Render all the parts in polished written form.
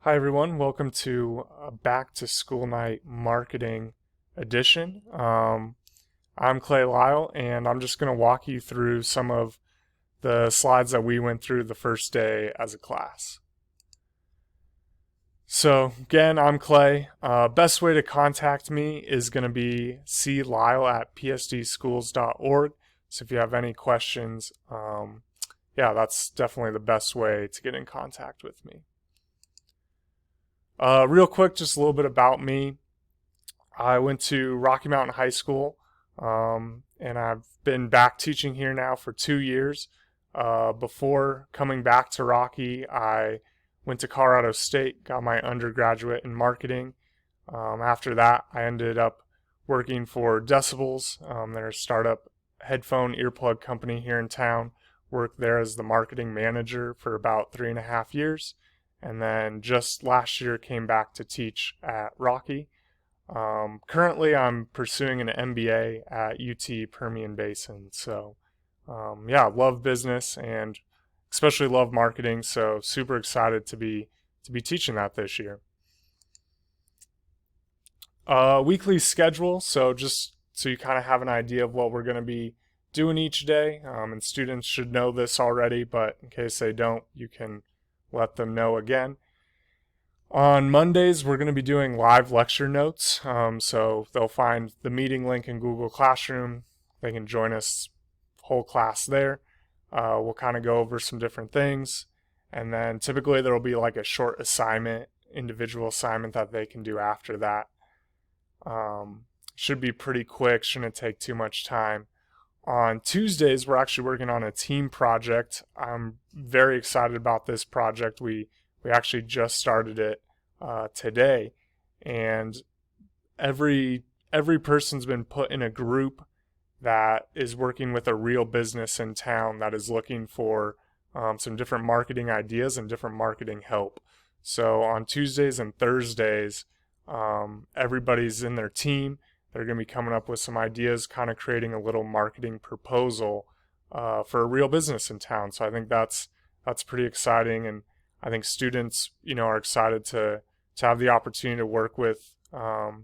Hi everyone, welcome to Back to School Night Marketing Edition. I'm Clay Lyle, and I'm just going to walk you through some of the slides that we went through the first day as a class. So again, I'm Clay. Best way to contact me is going to be clyle@psdschools.org. So if you have any questions, that's definitely the best way to get in contact with me. Real quick, just a little bit about me. I went to Rocky Mountain High School, and I've been back teaching here now for 2 years. Before coming back to Rocky, I went to Colorado State, got my undergraduate in marketing. After that, I ended up working for Decibels. They're a startup headphone earplug company here in town. Worked there as the marketing manager for about 3.5 years. And then just last year came back to teach at Rocky. Currently, I'm pursuing an MBA at UT Permian Basin. So, love business and especially love marketing. So, super excited to be teaching that this year. Weekly schedule. So, just so you kind of have an idea of what we're going to be doing each day. And students should know this already, but in case they don't, you can let them know again. On Mondays, we're going to be doing live lecture notes. So they'll find the meeting link in Google Classroom. They can join us whole class there. We'll kind of go over some different things. And then typically there will be like a short assignment, individual assignment that they can do after that. Should be pretty quick, shouldn't take too much time. On Tuesdays, we're actually working on a team project. I'm very excited about this project. We actually just started it today, and every person's been put in a group that is working with a real business in town that is looking for some different marketing ideas and different marketing help. So on Tuesdays and Thursdays, everybody's in their team. They're going to be coming up with some ideas, kind of creating a little marketing proposal for a real business in town. So I think that's pretty exciting, and I think students, are excited to have the opportunity to work with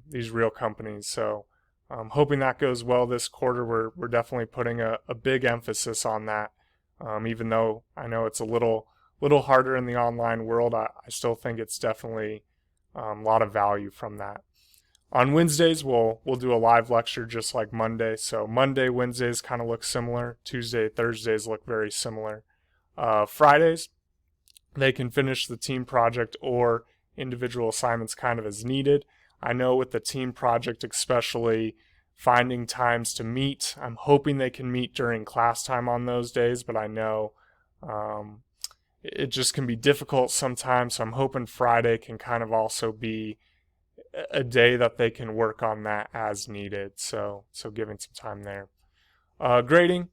these real companies. So I'm hoping that goes well this quarter. We're definitely putting a big emphasis on that. Even though I know it's a little harder in the online world, I still think it's definitely a lot of value from that. On Wednesdays, we'll do a live lecture just like Monday. So Monday, Wednesdays kind of look similar. Tuesday, Thursdays look very similar. Fridays, they can finish the team project or individual assignments kind of as needed. I know with the team project especially, finding times to meet, I'm hoping they can meet during class time on those days, but I know it just can be difficult sometimes. So I'm hoping Friday can kind of also be a day that they can work on that as needed. So giving some time there. Grading,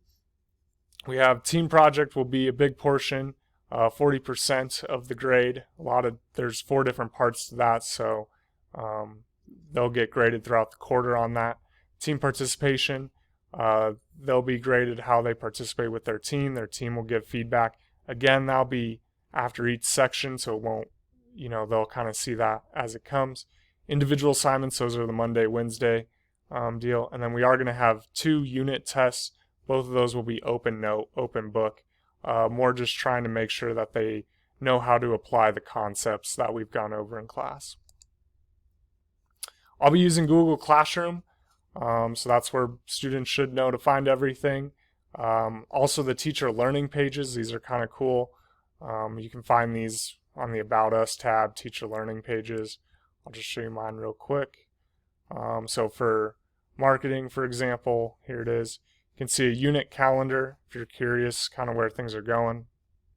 we have team project will be a big portion, 40% of the grade. There's 4 different parts to that, so they'll get graded throughout the quarter on that. Team participation, they'll be graded how they participate with their team. Their team will give feedback. Again, that'll be after each section, so it won't, they'll kind of see that as it comes. Individual assignments, those are the Monday, Wednesday deal. And then we are going to have 2 unit tests. Both of those will be open note, open book. More just trying to make sure that they know how to apply the concepts that we've gone over in class. I'll be using Google Classroom. So that's where students should know to find everything. Also the teacher learning pages, these are kind of cool. You can find these on the About Us tab, teacher learning pages. I'll just show you mine real quick. So for marketing, for example, here it is. You can see a unit calendar if you're curious kind of where things are going.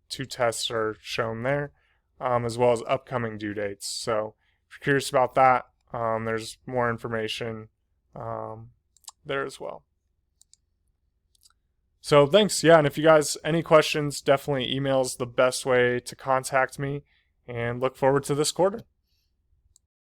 2 tests are shown there, as well as upcoming due dates. So if you're curious about that, there's more information there as well. So thanks. Yeah, and if you guys any questions, definitely email's the best way to contact me, and look forward to this quarter.